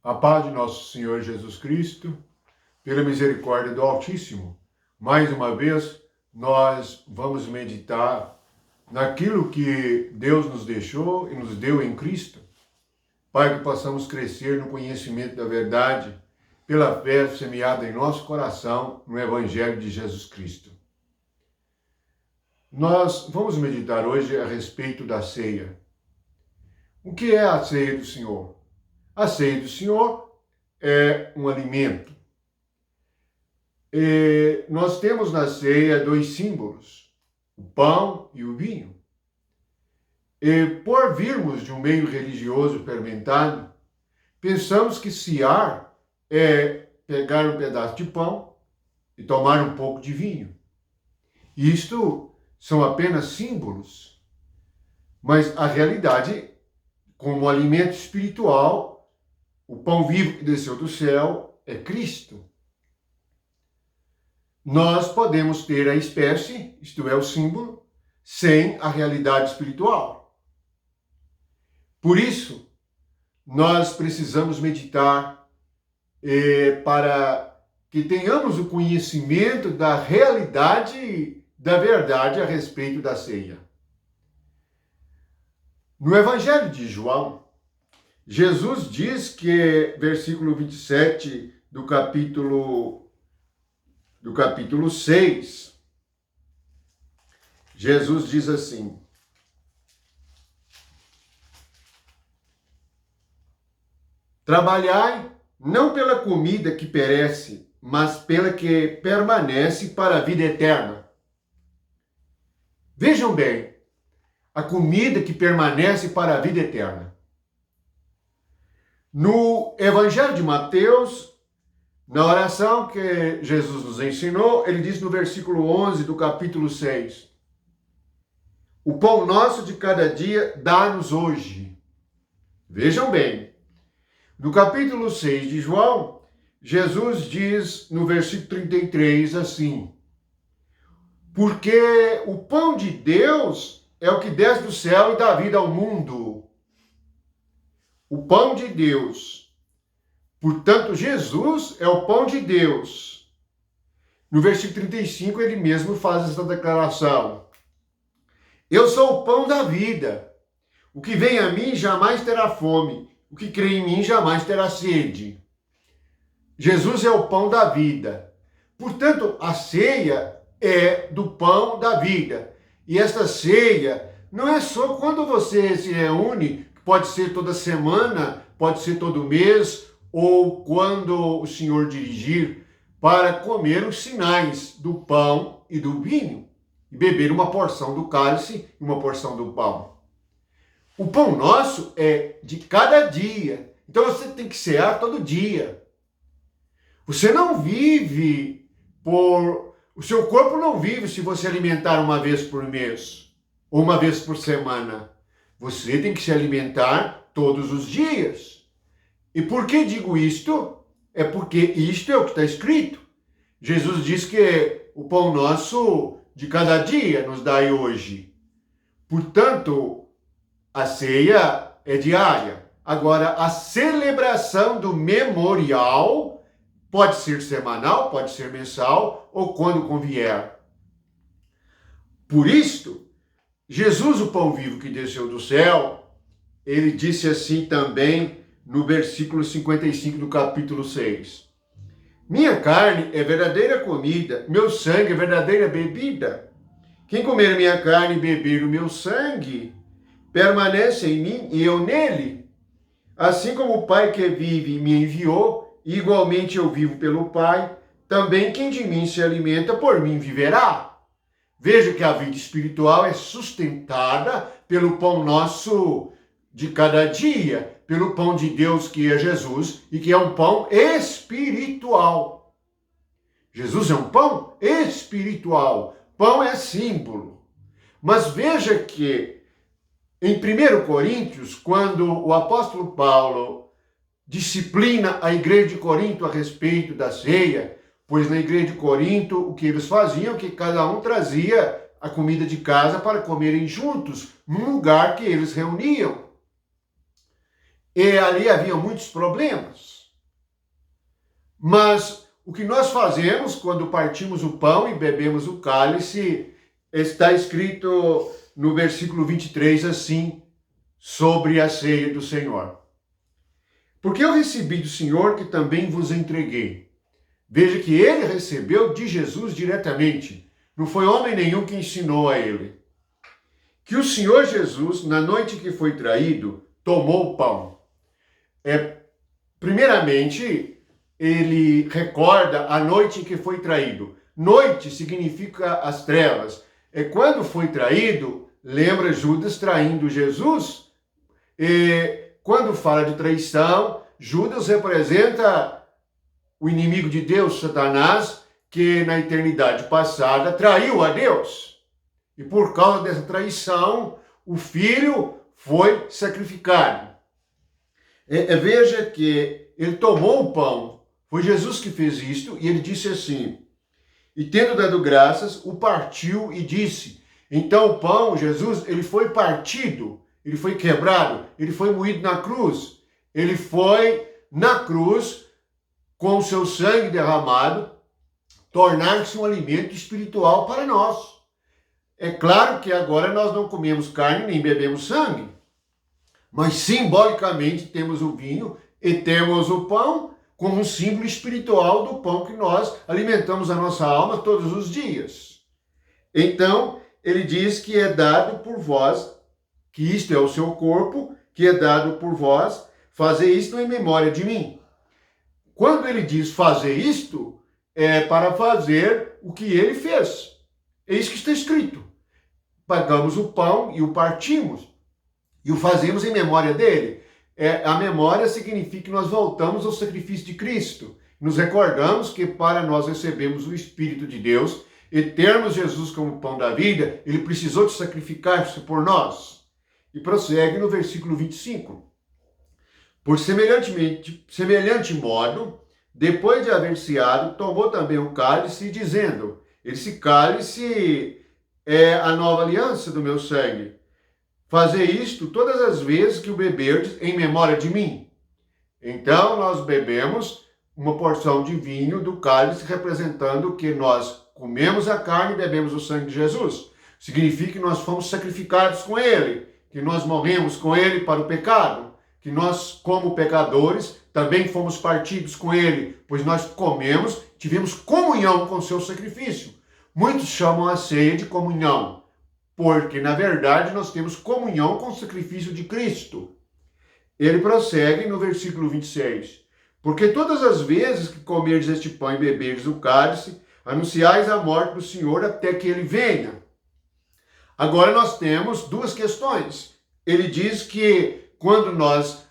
A paz de nosso Senhor Jesus Cristo, pela misericórdia do Altíssimo. Mais uma vez, nós vamos meditar naquilo que Deus nos deixou e nos deu em Cristo, para que possamos crescer no conhecimento da verdade, pela fé semeada em nosso coração no Evangelho de Jesus Cristo. Nós vamos meditar hoje a respeito da ceia. O que é a ceia do Senhor? A ceia do Senhor é um alimento. E nós temos na ceia dois símbolos, o pão e o vinho. E por virmos de um meio religioso fermentado, pensamos que cear é pegar um pedaço de pão e tomar um pouco de vinho. Isto são apenas símbolos, mas a realidade, como alimento espiritual, o pão vivo que desceu do céu é Cristo. Nós podemos ter a espécie, isto é, o símbolo, sem a realidade espiritual. Por isso, nós precisamos meditar para que tenhamos o conhecimento da realidade, da verdade a respeito da ceia. No Evangelho de João, Jesus diz que, versículo 27 do capítulo 6, Jesus diz assim: trabalhai não pela comida que perece, mas pela que permanece para a vida eterna. Vejam bem, a comida que permanece para a vida eterna. No Evangelho de Mateus, na oração que Jesus nos ensinou, ele diz no versículo 11 do capítulo 6, o pão nosso de cada dia dá-nos hoje. Vejam bem, no capítulo 6 de João, Jesus diz no versículo 33 assim, porque o pão de Deus é o que desce do céu e dá vida ao mundo. O pão de Deus. Portanto, Jesus é o pão de Deus. No versículo 35, ele mesmo faz essa declaração. Eu sou o pão da vida. O que vem a mim jamais terá fome. O que crê em mim jamais terá sede. Jesus é o pão da vida. Portanto, a ceia é do pão da vida. E esta ceia não é só quando você se reúne, pode ser toda semana, pode ser todo mês, ou quando o Senhor dirigir, para comer os sinais do pão e do vinho, e beber uma porção do cálice e uma porção do pão. O pão nosso é de cada dia, então você tem que cear todo dia. Você não vive o seu corpo não vive se você alimentar uma vez por mês, ou uma vez por semana. Você tem que se alimentar todos os dias. E por que digo isto? É porque isto é o que está escrito. Jesus diz que o pão nosso de cada dia nos dai hoje. Portanto, a ceia é diária. Agora, a celebração do memorial pode ser semanal, pode ser mensal ou quando convier. Por isto, Jesus, o pão vivo que desceu do céu, ele disse assim também no versículo 55 do capítulo 6. Minha carne é verdadeira comida, meu sangue é verdadeira bebida. Quem comer minha carne e beber o meu sangue, permanece em mim e eu nele. Assim como o Pai que vive me enviou, igualmente eu vivo pelo Pai, também quem de mim se alimenta por mim viverá. Veja que a vida espiritual é sustentada pelo pão nosso de cada dia, pelo pão de Deus que é Jesus e que é um pão espiritual. Jesus é um pão espiritual. Pão é símbolo. Mas veja que em 1 Coríntios, quando o apóstolo Paulo disciplina a igreja de Corinto a respeito da ceia, pois na igreja de Corinto, o que eles faziam, que cada um trazia a comida de casa para comerem juntos, num lugar que eles reuniam. E ali havia muitos problemas. Mas o que nós fazemos quando partimos o pão e bebemos o cálice, está escrito no versículo 23 assim, sobre a ceia do Senhor. Porque eu recebi do Senhor que também vos entreguei. Veja que ele recebeu de Jesus diretamente. Não foi homem nenhum que ensinou a ele. Que o Senhor Jesus, na noite que foi traído, tomou o pão. Primeiramente, ele recorda a noite em que foi traído. Noite significa as trevas. Quando foi traído, lembra Judas traindo Jesus? E quando fala de traição, Judas representa o inimigo de Deus, Satanás, que na eternidade passada traiu a Deus. E por causa dessa traição, o filho foi sacrificado. Veja que ele tomou o pão, foi Jesus que fez isto, e ele disse assim, e tendo dado graças, o partiu e disse. Então o pão, Jesus, ele foi partido, ele foi quebrado, ele foi moído na cruz. Ele foi na cruz, com o seu sangue derramado, tornar-se um alimento espiritual para nós. É claro que agora nós não comemos carne nem bebemos sangue, mas simbolicamente temos o vinho e temos o pão como um símbolo espiritual do pão que nós alimentamos a nossa alma todos os dias. Então, ele diz que é dado por vós, que isto é o seu corpo, que é dado por vós, fazer isto em memória de mim. Quando ele diz fazer isto, é para fazer o que ele fez. É isso que está escrito. Pagamos o pão e o partimos, e o fazemos em memória dele. A memória significa que nós voltamos ao sacrifício de Cristo. Nos recordamos que para nós recebermos o Espírito de Deus e termos Jesus como pão da vida, ele precisou de sacrificar-se por nós. E prossegue no versículo 25. Por semelhante modo, depois de haver ceado, tomou também o cálice, dizendo, esse cálice é a nova aliança do meu sangue. Fazer isto todas as vezes que o beberdes em memória de mim. Então nós bebemos uma porção de vinho do cálice, representando que nós comemos a carne e bebemos o sangue de Jesus. Significa que nós fomos sacrificados com ele, que nós morremos com ele para o pecado, que nós, como pecadores, também fomos partidos com ele, pois nós comemos, tivemos comunhão com o seu sacrifício. Muitos chamam a ceia de comunhão, porque, na verdade, nós temos comunhão com o sacrifício de Cristo. Ele prossegue no versículo 26. Porque todas as vezes que comerdes este pão e beberdes o cálice, anunciais a morte do Senhor até que ele venha. Agora nós temos duas questões. Ele diz que quando nós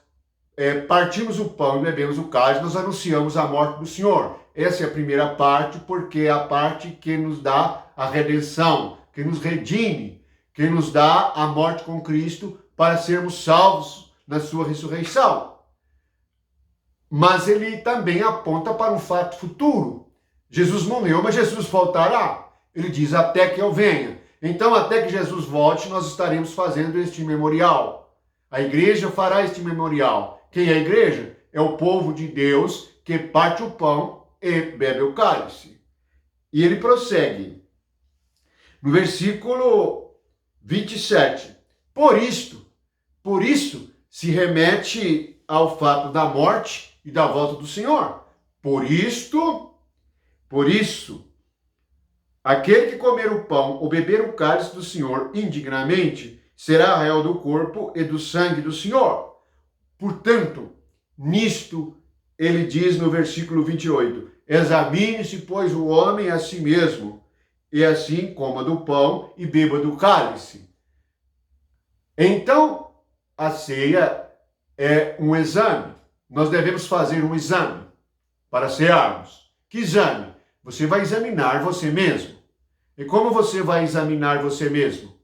partimos o pão e bebemos o cálice, nós anunciamos a morte do Senhor. Essa é a primeira parte, porque é a parte que nos dá a redenção, que nos redime, que nos dá a morte com Cristo para sermos salvos na sua ressurreição. Mas ele também aponta para um fato futuro. Jesus morreu, mas Jesus voltará. Ele diz, até que eu venha. Então, até que Jesus volte, nós estaremos fazendo este memorial. A igreja fará este memorial. Quem é a igreja? É o povo de Deus que parte o pão e bebe o cálice. E ele prossegue. No versículo 27. Por isso se remete ao fato da morte e da volta do Senhor. Por isso, aquele que comer o pão ou beber o cálice do Senhor indignamente será réu do corpo e do sangue do Senhor. Portanto, nisto ele diz no versículo 28, examine-se, pois, o homem a si mesmo, e assim coma do pão e beba do cálice. Então, a ceia é um exame. Nós devemos fazer um exame para cearmos. Que exame? Você vai examinar você mesmo. E como você vai examinar você mesmo?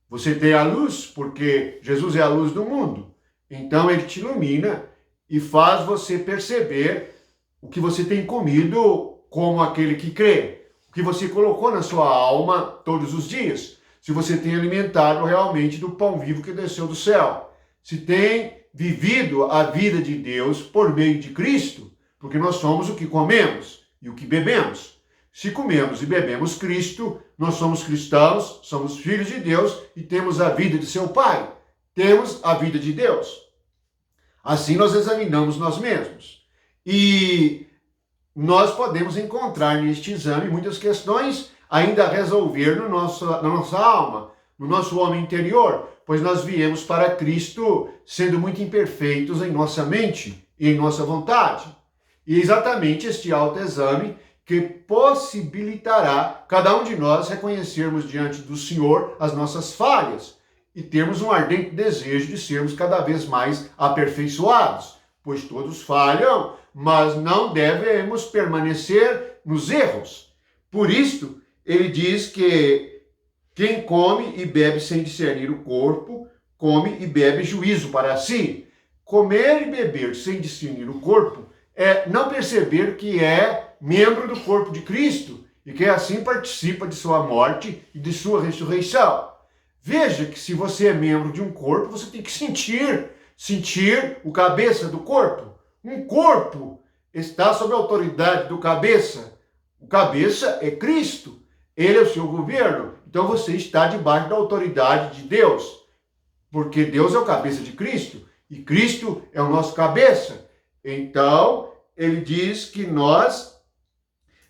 Você tem a luz, porque Jesus é a luz do mundo. Então ele te ilumina e faz você perceber o que você tem comido como aquele que crê. O que você colocou na sua alma todos os dias. Se você tem alimentado realmente do pão vivo que desceu do céu. Se tem vivido a vida de Deus por meio de Cristo, porque nós somos o que comemos e o que bebemos. Se comemos e bebemos Cristo, nós somos cristãos, somos filhos de Deus e temos a vida de seu Pai. Temos a vida de Deus. Assim nós examinamos nós mesmos. E nós podemos encontrar neste exame muitas questões ainda a resolver na nossa alma, no nosso homem interior, pois nós viemos para Cristo sendo muito imperfeitos em nossa mente e em nossa vontade. E exatamente este autoexame que possibilitará cada um de nós reconhecermos diante do Senhor as nossas falhas e termos um ardente desejo de sermos cada vez mais aperfeiçoados, pois todos falham, mas não devemos permanecer nos erros. Por isto, ele diz que quem come e bebe sem discernir o corpo, come e bebe juízo para si. Comer e beber sem discernir o corpo é não perceber que é membro do corpo de Cristo e que assim participa de sua morte e de sua ressurreição. Veja que se você é membro de um corpo, você tem que sentir o cabeça do corpo. Um corpo está sob a autoridade do cabeça. O cabeça é Cristo. Ele é o seu governo. Então você está debaixo da autoridade de Deus. Porque Deus é o cabeça de Cristo. E Cristo é o nosso cabeça. Então, ele diz que nós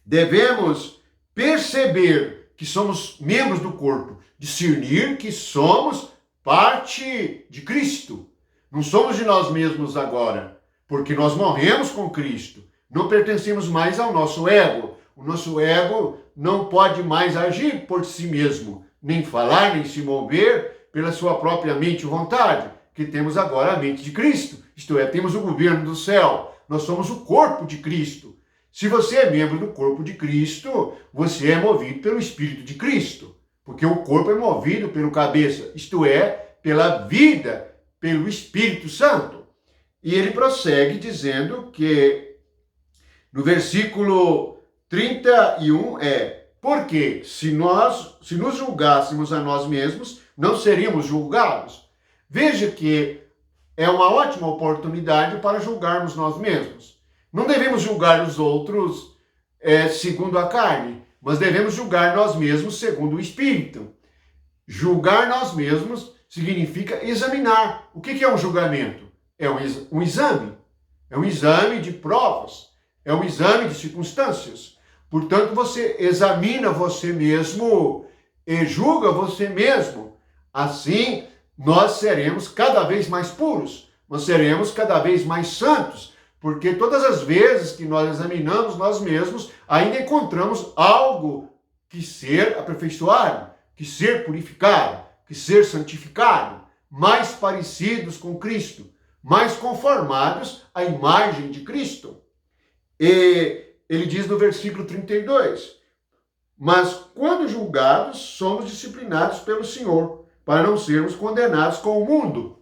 devemos perceber que somos membros do corpo. Discernir que somos parte de Cristo. Não somos de nós mesmos agora. Porque nós morremos com Cristo. Não pertencemos mais ao nosso ego. O nosso ego não pode mais agir por si mesmo, nem falar, nem se mover pela sua própria mente e vontade, que temos agora a mente de Cristo. Isto é, temos o governo do céu. Nós somos o corpo de Cristo. Se você é membro do corpo de Cristo, você é movido pelo Espírito de Cristo. Porque o corpo é movido pelo cabeça, isto é, pela vida, pelo Espírito Santo. E ele prossegue dizendo que no versículo 31 porque se nos julgássemos a nós mesmos, não seríamos julgados. Veja que é uma ótima oportunidade para julgarmos nós mesmos. Não devemos julgar os outros segundo a carne, mas devemos julgar nós mesmos segundo o Espírito. Julgar nós mesmos significa examinar. O que é um julgamento? É um exame. É um exame de provas. É um exame de circunstâncias. Portanto, você examina você mesmo e julga você mesmo. Assim, nós seremos cada vez mais puros. Nós seremos cada vez mais santos. Porque todas as vezes que nós examinamos nós mesmos, ainda encontramos algo que ser aperfeiçoado, que ser purificado, que ser santificado, mais parecidos com Cristo, mais conformados à imagem de Cristo. E ele diz no versículo 32, mas quando julgados, somos disciplinados pelo Senhor, para não sermos condenados com o mundo.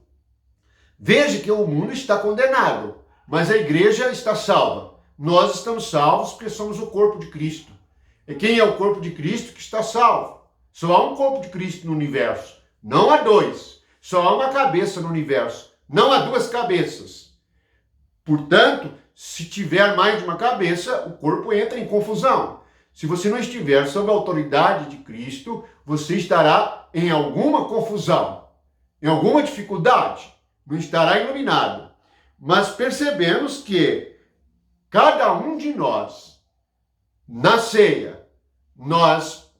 Veja que o mundo está condenado, mas a igreja está salva. Nós estamos salvos porque somos o corpo de Cristo. E quem é o corpo de Cristo que está salvo? Só há um corpo de Cristo no universo. Não há dois. Só há uma cabeça no universo. Não há duas cabeças. Portanto, se tiver mais de uma cabeça, o corpo entra em confusão. Se você não estiver sob a autoridade de Cristo, você estará em alguma confusão, em alguma dificuldade. Não estará iluminado. Mas percebemos que cada um de nós, na ceia, nós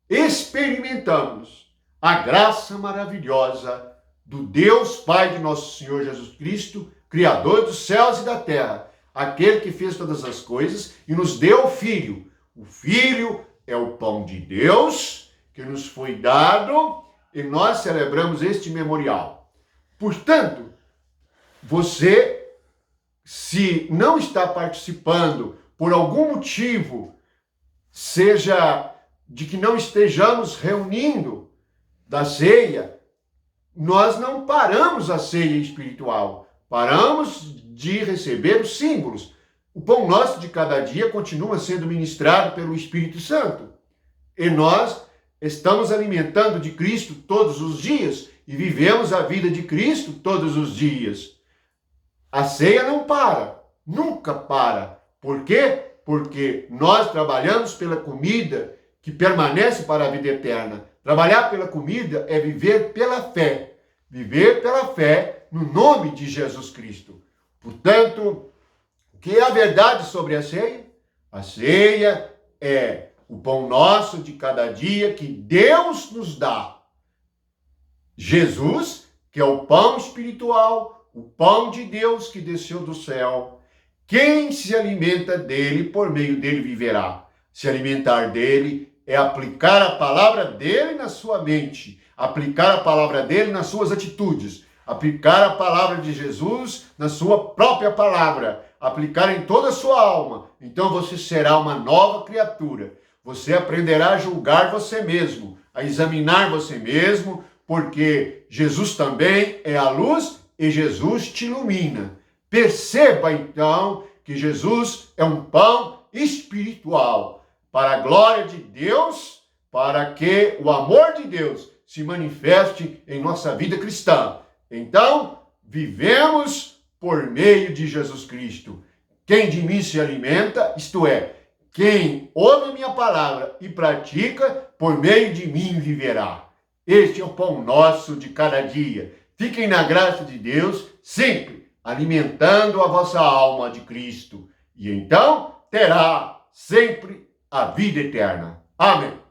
experimentamos a graça maravilhosa do Deus Pai de nosso Senhor Jesus Cristo, Criador dos céus e da terra, aquele que fez todas as coisas e nos deu o Filho. O Filho é o pão de Deus que nos foi dado e nós celebramos este memorial. Portanto, você, se não está participando por algum motivo, seja de que não estejamos reunindo da ceia, nós não paramos a ceia espiritual. Paramos de receber os símbolos. O pão nosso de cada dia continua sendo ministrado pelo Espírito Santo. E nós estamos alimentando de Cristo todos os dias e vivemos a vida de Cristo todos os dias. A ceia não para, nunca para. Por quê? Porque nós trabalhamos pela comida que permanece para a vida eterna. Trabalhar pela comida é viver pela fé. Viver pela fé no nome de Jesus Cristo. Portanto, o que é a verdade sobre a ceia? A ceia é o pão nosso de cada dia que Deus nos dá. Jesus, que é o pão espiritual, o pão de Deus que desceu do céu. Quem se alimenta dele, por meio dele viverá. Se alimentar dele é aplicar a palavra dele na sua mente, aplicar a palavra dele nas suas atitudes, aplicar a palavra de Jesus na sua própria palavra, aplicar em toda a sua alma. Então você será uma nova criatura. Você aprenderá a julgar você mesmo, a examinar você mesmo, porque Jesus também é a luz e Jesus te ilumina. Perceba então que Jesus é um pão espiritual para a glória de Deus, para que o amor de Deus se manifeste em nossa vida cristã. Então, vivemos por meio de Jesus Cristo. Quem de mim se alimenta, isto é, quem ouve a minha palavra e pratica, por meio de mim viverá. Este é o pão nosso de cada dia. Fiquem na graça de Deus, sempre alimentando a vossa alma de Cristo. E então terá sempre a vida eterna. Amém.